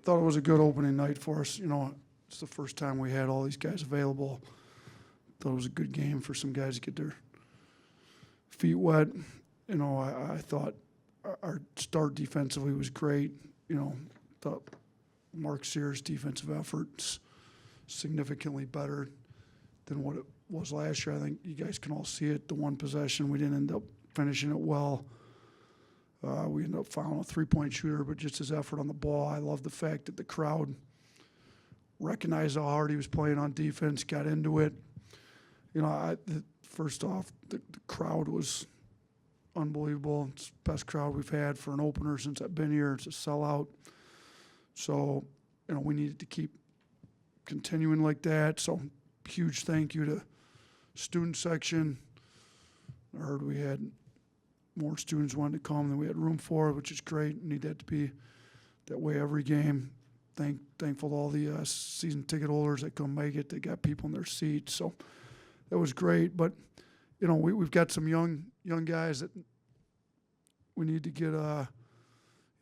thought it was a good opening night for us. You know, it's the first time we had all these guys available. Thought it was a good game for some guys to get their feet wet. You know, I thought our start defensively was great. You know, thought Mark Sears' defensive efforts significantly better than what it was last year. I think you guys can all see it. The one possession, we didn't end up finishing it well. We ended up fouling a three-point shooter, but just his effort on the ball. I love the fact that the crowd recognized how hard he was playing on defense, got into it. You know, first off, the crowd was unbelievable. It's the best crowd we've had for an opener since I've been here. It's a sellout. So, you know, we needed to keep continuing like that. So, huge thank you to student section. I heard we had more students wanted to come than we had room for, which is great. We need that to be that way every game. Thankful to all the season ticket holders that come make it. They got people in their seats. So that was great. But, you know, we've got some young guys that we need to get, you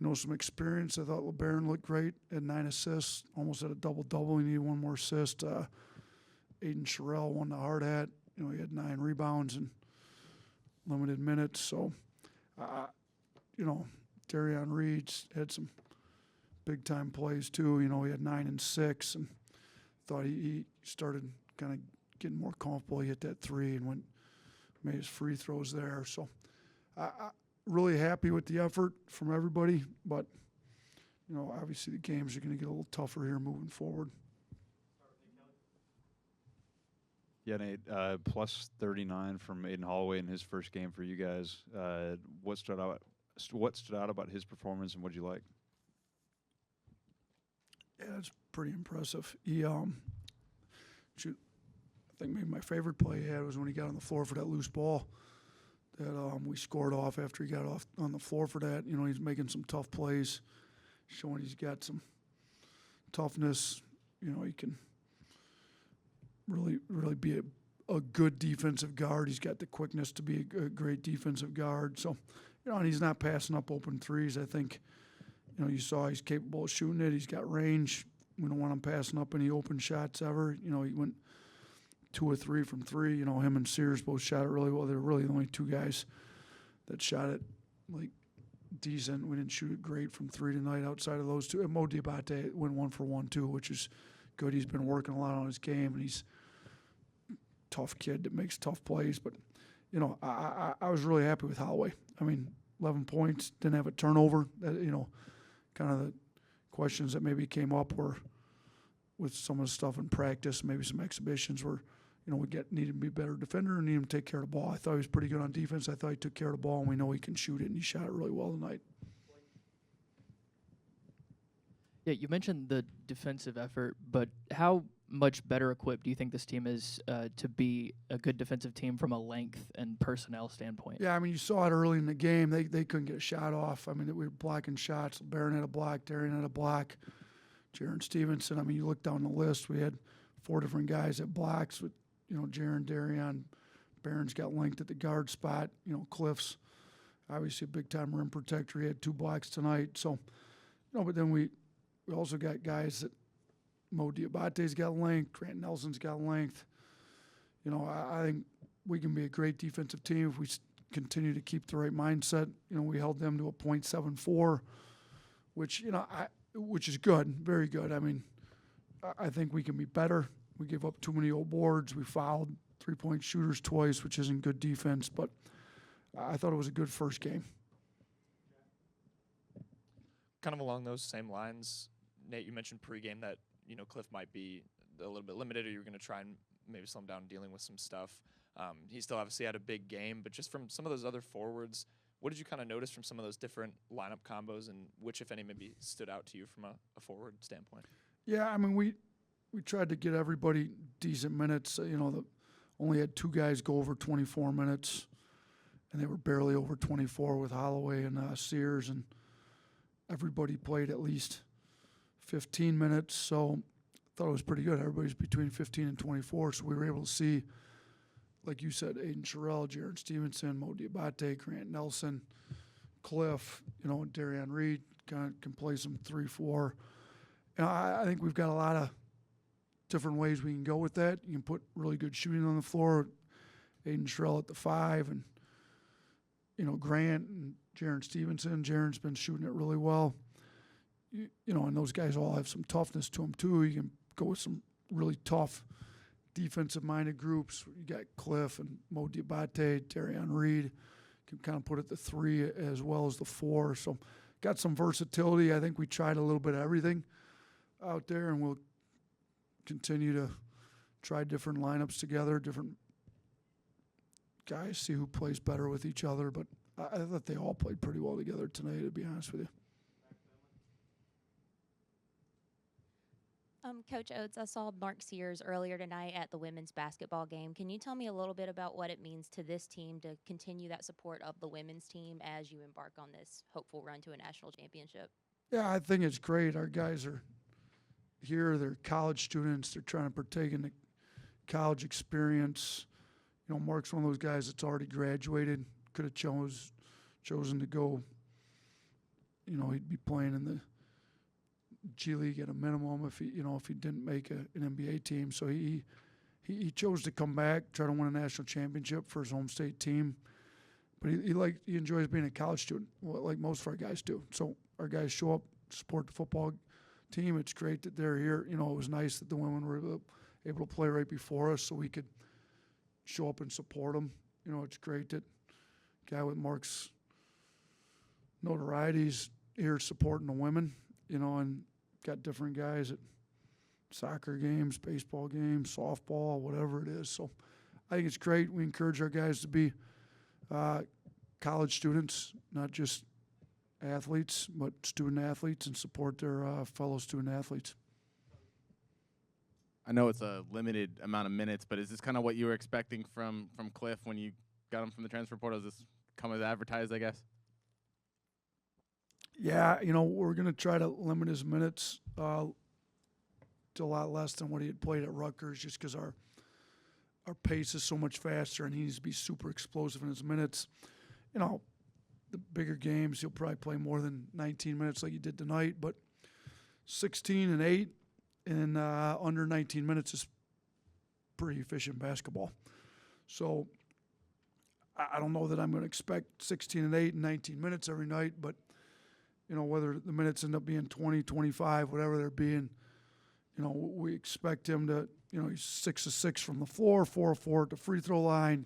know, some experience. I thought learon looked great at 9 assists, almost at a double-double. We need one more assist. Aiden Sherrill won the hard hat. You know, he had 9 rebounds in limited minutes. So, you know, Darion Reed's had some big-time plays too. You know, he had 9 and 6, and thought he started kind of getting more comfortable. He hit that 3 and made his free throws there. So, really happy with the effort from everybody. But, you know, obviously the games are going to get a little tougher here moving forward. Yeah, Nate, plus 39 from Aiden Holloway in his first game for you guys. What stood out about his performance, and what did you like? Yeah, it's pretty impressive. He, I think maybe my favorite play he had was when he got on the floor for that loose ball that we scored off after he got off on the floor for that. You know, he's making some tough plays, showing he's got some toughness. You know, he can really be a good defensive guard. He's got the quickness to be a great defensive guard. So, you know, and he's not passing up open threes. I think, you know, you saw he's capable of shooting it. He's got range. We don't want him passing up any open shots ever. You know, he went 2 or 3 from 3. You know, him and Sears both shot it really well. They're really the only 2 guys that shot it, like, decent. We didn't shoot it great from 3 tonight outside of those 2. And Mo Diabate went 1 for 1, too, which is good. He's been working a lot on his game, and he's a tough kid that makes tough plays. But, you know, I was really happy with Holloway. I mean, 11 points, didn't have a turnover. You know, kind of the questions that maybe came up were with some of the stuff in practice, maybe some exhibitions where, you know, needed to be a better defender and need him to take care of the ball. I thought he was pretty good on defense. I thought he took care of the ball, and we know he can shoot it, and he shot it really well tonight. Yeah, you mentioned the defensive effort, but how much better equipped do you think this team is to be a good defensive team from a length and personnel standpoint? Yeah, I mean, you saw it early in the game. They couldn't get a shot off. I mean, we were blocking shots. Barron had a block. Darian had a block. Jaron Stevenson. I mean, you look down the list. We had 4 different guys at blocks with, you know, Jaron, Darian. Barron's got linked at the guard spot. You know, Cliff's obviously a big-time rim protector. He had 2 blocks tonight. So, you know, but then we also got guys that Mo Diabate's got length. Grant Nelson's got length. You know, I think we can be a great defensive team if we continue to keep the right mindset. You know, we held them to a .74, which, you know, which is good, very good. I mean, I think we can be better. We gave up too many old boards. We fouled 3-point shooters twice, which isn't good defense. But I thought it was a good first game. Kind of along those same lines, Nate, you mentioned pregame that, you know, Cliff might be a little bit limited, or you're going to try and maybe slow him down dealing with some stuff. He still obviously had a big game, but just from some of those other forwards, what did you kind of notice from some of those different lineup combos, and which, if any, maybe stood out to you from a forward standpoint? Yeah, I mean, we tried to get everybody decent minutes. You know, only had 2 guys go over 24 minutes, and they were barely over 24 with Holloway and Sears, and everybody played at least 15 minutes. So I thought it was pretty good. Everybody's between 15 and 24, so we were able to see, like you said, Aiden Sherrill, Jaron Stevenson, Mo Diabate, Grant Nelson, Cliff, you know, and Darion Reed kind of can play some 3-4. I think we've got a lot of different ways we can go with that. You can put really good shooting on the floor. Aiden Shrell at the 5, and Grant and Jaron Stevenson. Jaron's been shooting it really well. And those guys all have some toughness to them too. You can go with some really tough defensive-minded groups. You got Cliff and Mo Diabate, Darion Reed. Can kind of put it the 3 as well as the 4. So got some versatility. I think we tried a little bit of everything out there, and we'll continue to try different lineups together, different guys, see who plays better with each other. But I thought they all played pretty well together tonight, to be honest with you. Coach Oats, I saw Mark Sears earlier tonight at the women's basketball game. Can you tell me a little bit about what it means to this team to continue that support of the women's team as you embark on this hopeful run to a national championship? Yeah, I think it's great. Our guys are here. They're college students. They're trying to partake in the college experience. Mark's one of those guys that's already graduated. Could have chosen to go. He'd be playing in the G League at a minimum if he didn't make an NBA team. So he chose to come back, try to win a national championship for his home state team. But he enjoys being a college student, like most of our guys do. So our guys show up, support the football team. It's great that they're here. It was nice that the women were able to play right before us, so we could show up and support them. It's great that a guy with Mark's notoriety's here supporting the women. And got different guys at soccer games, baseball games, softball, whatever it is. So I think it's great. We encourage our guys to be college students, not just athletes, but student athletes, and support their fellow student athletes. I know it's a limited amount of minutes, but is this kind of what you were expecting from Cliff when you got him from the transfer portal? Does this come as advertised, I guess? Yeah, we're going to try to limit his minutes to a lot less than what he had played at Rutgers, just because our pace is so much faster, and he needs to be super explosive in his minutes. The bigger games, he'll probably play more than 19 minutes like he did tonight, but 16 and 8 and under 19 minutes is pretty efficient basketball. So I don't know that I'm going to expect 16 and 8 and 19 minutes every night, but whether the minutes end up being 20, 25, whatever they're being, we expect him to, he's 6 of 6 from the floor, 4 of 4 at the free throw line,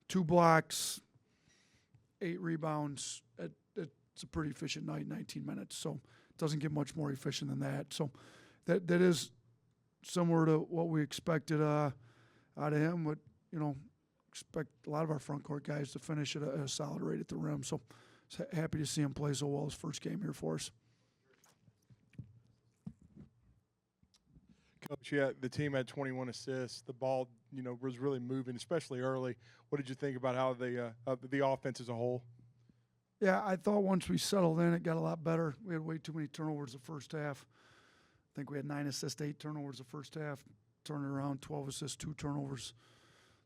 2 blocks, 8 rebounds. It's a pretty efficient night, 19 minutes. So it doesn't get much more efficient than that. So that is similar to what we expected out of him. But, expect a lot of our front court guys to finish at a solid rate at the rim. So happy to see him play so well his first game here for us. Coach, yeah, the team had 21 assists. The ball, was really moving, especially early. What did you think about how the offense as a whole? Yeah, I thought once we settled in, it got a lot better. We had way too many turnovers the first half. I think we had 9 assists, 8 turnovers the first half. Turned it around, 12 assists, 2 turnovers.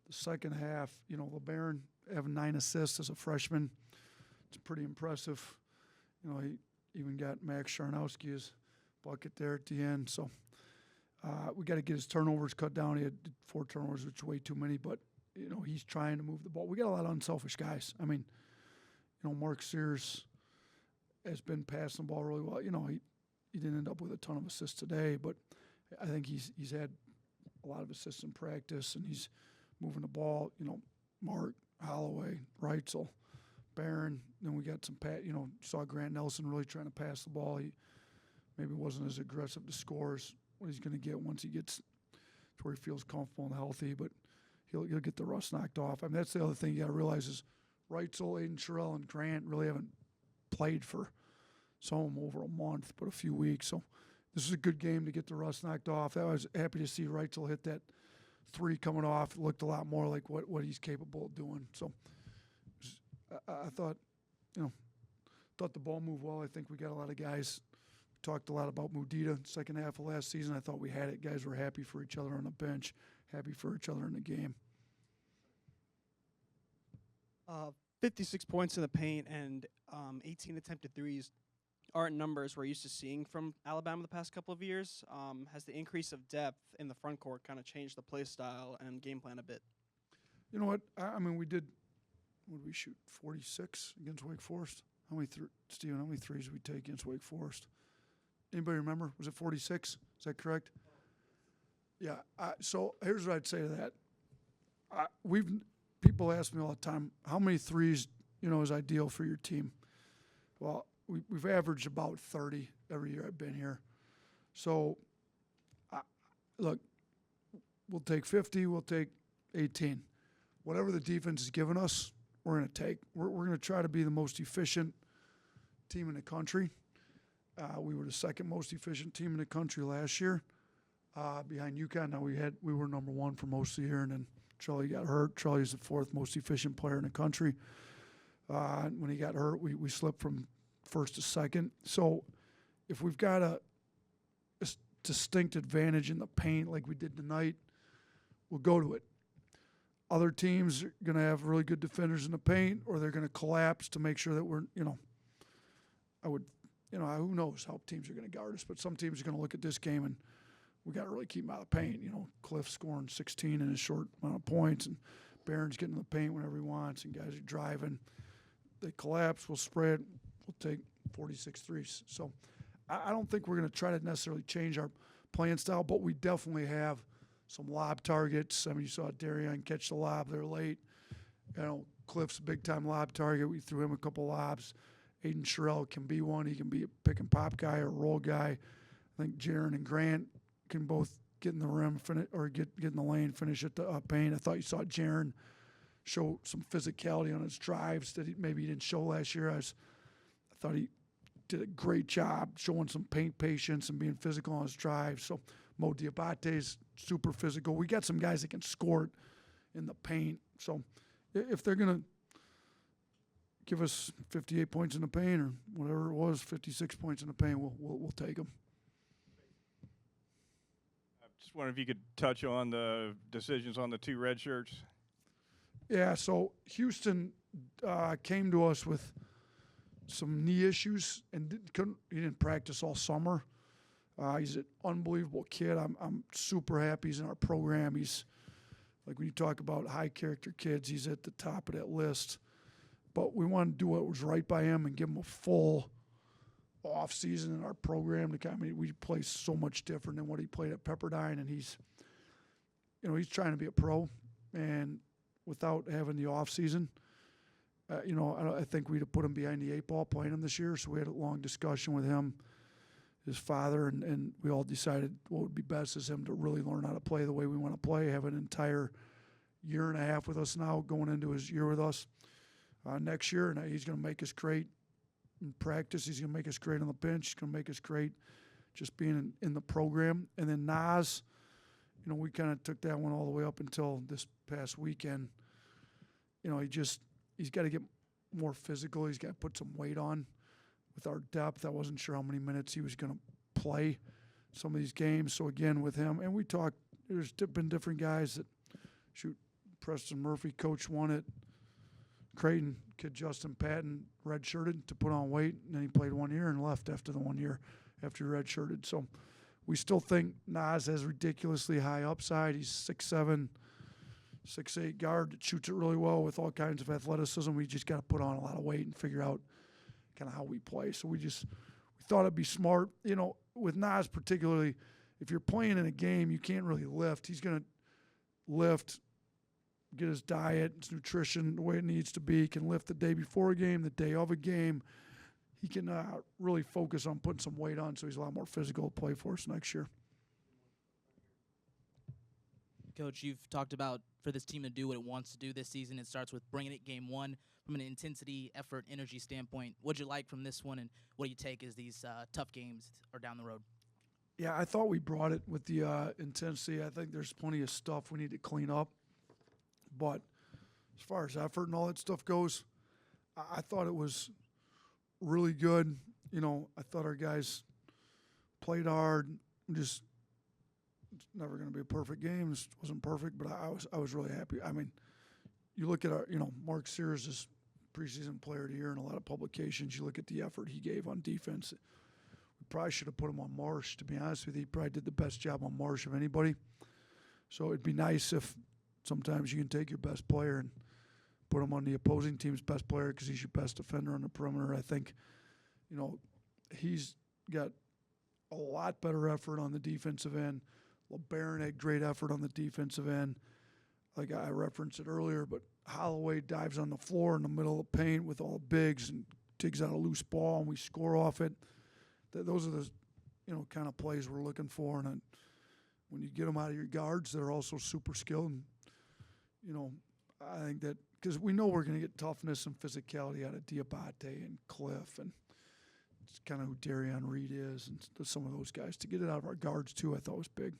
The second half, LeBaron having 9 assists as a freshman. It's pretty impressive. He even got Max Charnowski's bucket there at the end. So we got to get his turnovers cut down. He had 4 turnovers, which is way too many. But, he's trying to move the ball. We got a lot of unselfish guys. I mean, Mark Sears has been passing the ball really well. He didn't end up with a ton of assists today, but I think he's had a lot of assists in practice, and he's moving the ball. Mark, Holloway, Reitzel, Barron. Then we got some saw Grant Nelson really trying to pass the ball. He maybe wasn't as aggressive to scores. What he's going to get once he gets to where he feels comfortable and healthy, but he'll get the rust knocked off. I mean, that's the other thing you got to realize is Reitzel, Aiden Sherrill, and Grant really haven't played for some of them over a month, but a few weeks. So this is a good game to get the rust knocked off. I was happy to see Reitzel hit that 3 coming off. It looked a lot more like what he's capable of doing. So I thought, thought the ball moved well. I think we got a lot of guys. We talked a lot about Mudita second half of last season. I thought we had it. Guys were happy for each other on the bench, happy for each other in the game. 56 points in the paint and 18 attempted threes. aren't numbers we're used to seeing from Alabama the past couple of years. Has the increase of depth in the front court kind of changed the play style and game plan a bit? You know what? I mean, what did we shoot? 46 against Wake Forest? Steven, how many threes did we take against Wake Forest? Anybody remember? Was it 46? Is that correct? Yeah. So here's what I'd say to that. People ask me all the time, how many threes, is ideal for your team? Well, we've averaged about 30 every year I've been here. So, look, we'll take 50, we'll take 18. Whatever the defense has given us, we're going to take. We're going to try to be the most efficient team in the country. We were the second most efficient team in the country last year, behind UConn. Now we were number one for most of the year, and then Charlie got hurt. Charlie's the fourth most efficient player in the country. When he got hurt, we slipped from first to second. So if we've got a distinct advantage in the paint like we did tonight, we'll go to it. Other teams are going to have really good defenders in the paint, or they're going to collapse to make sure that we're, who knows how teams are going to guard us, but some teams are going to look at this game and we got to really keep them out of the paint. Cliff scoring 16 in a short amount of points, and Barron's getting in the paint whenever he wants, and guys are driving. They collapse, we'll spread, we'll take 46 threes. So I don't think we're going to try to necessarily change our playing style, but we definitely have some lob targets. I mean, you saw Darian catch the lob there late. Cliff's a big-time lob target. We threw him a couple lobs. Aiden Sherrill can be one. He can be a pick-and-pop guy or a roll guy. I think Jaron and Grant can both get in the rim, get in the lane, finish at the paint. I thought you saw Jaron show some physicality on his drives that maybe he didn't show last year. I thought he did a great job showing some paint patience and being physical on his drives. So Mo Diabate's super physical. We got some guys that can score it in the paint. So if they're going to give us 58 points in the paint or whatever it was, 56 points in the paint, we'll take them. I just wonder if you could touch on the decisions on the two red shirts. Yeah, so Houston came to us with some knee issues and he didn't practice all summer. He's an unbelievable kid. I'm super happy he's in our program. He's, like, when you talk about high-character kids, he's at the top of that list. But we wanted to do what was right by him and give him a full off-season in our program. We play so much different than what he played at Pepperdine, and he's trying to be a pro. And without having the off-season, I think we'd have put him behind the eight ball playing him this year. So we had a long discussion with him, his father, and we all decided what would be best is him to really learn how to play the way we want to play, have an entire year and a half with us now, going into his year with us next year. And he's going to make us great in practice. He's going to make us great on the bench. He's going to make us great just being in the program. And then Nas, we kind of took that one all the way up until this past weekend. He's got to get more physical. He's got to put some weight on with our depth. I wasn't sure how many minutes he was going to play some of these games. So, again, with him, and we talked, there's been different guys that shoot. Preston Murphy, coach one at Creighton, kid Justin Patton, redshirted to put on weight, and then he played 1 year and left after the 1 year after he redshirted. So we still think Nas has ridiculously high upside. He's 6'7", 6'8" guard that shoots it really well with all kinds of athleticism. We just got to put on a lot of weight and figure out kind of how we play. So we thought it'd be smart. With Nas particularly, if you're playing in a game, you can't really lift. He's going to lift, get his diet, his nutrition the way it needs to be. He can lift the day before a game, the day of a game. He can really focus on putting some weight on, so he's a lot more physical to play for us next year. Coach, you've talked about for this team to do what it wants to do this season, it starts with bringing it game one from an intensity, effort, energy standpoint. What'd you like from this one, and what do you take as these tough games are down the road? Yeah, I thought we brought it with the intensity. I think there's plenty of stuff we need to clean up. But as far as effort and all that stuff goes, I thought it was really good. I thought our guys played hard. It's never going to be a perfect game. It wasn't perfect, but I was really happy. I mean, you look at our, Mark Sears is preseason player of the year in a lot of publications. You look at the effort he gave on defense. We probably should have put him on Marsh, to be honest with you. He probably did the best job on Marsh of anybody. So it'd be nice if sometimes you can take your best player and put him on the opposing team's best player because he's your best defender on the perimeter. I think, he's got a lot better effort on the defensive end. LeBaron had great effort on the defensive end. Like I referenced it earlier, but Holloway dives on the floor in the middle of the paint with all the bigs and digs out a loose ball, and we score off it. Those are the, kind of plays we're looking for. And when you get them out of your guards, they're also super skilled. And, I think that because we know we're going to get toughness and physicality out of Diabate and Cliff, and it's kind of who Darion Reed is, and some of those guys. To get it out of our guards, too, I thought was big.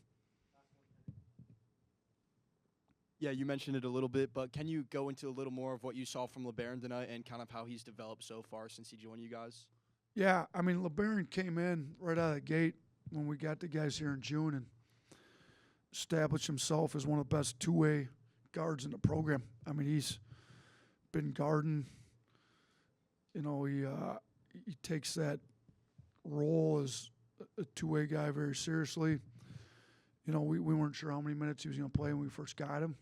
Yeah, you mentioned it a little bit, but can you go into a little more of what you saw from LeBaron tonight and kind of how he's developed so far since he joined you guys? Yeah, I mean, LeBaron came in right out of the gate when we got the guys here in June and established himself as one of the best two-way guards in the program. I mean, he's been guarding. He takes that role as a two-way guy very seriously. We weren't sure how many minutes he was going to play when we first got him.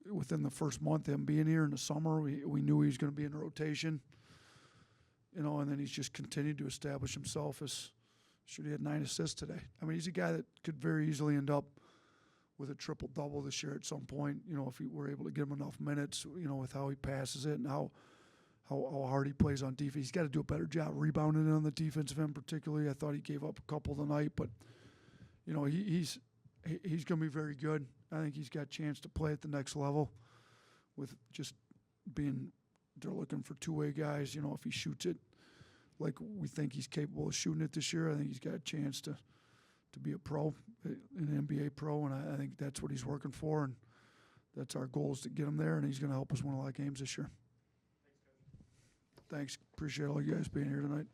Within the first month of him being here in the summer, we knew he was going to be in the rotation. And then he's just continued to establish himself as, he had 9 assists today. I mean, he's a guy that could very easily end up with a triple-double this year at some point, if we were able to give him enough minutes, with how he passes it and how hard he plays on defense. He's got to do a better job rebounding it on the defensive end particularly. I thought he gave up a couple tonight, but, he's going to be very good. I think he's got a chance to play at the next level with just being – they're looking for two-way guys. If he shoots it like we think he's capable of shooting it this year, I think he's got a chance to be a pro, an NBA pro, and I think that's what he's working for, and that's our goal is to get him there, and he's going to help us win a lot of games this year. Thanks. Appreciate all you guys being here tonight.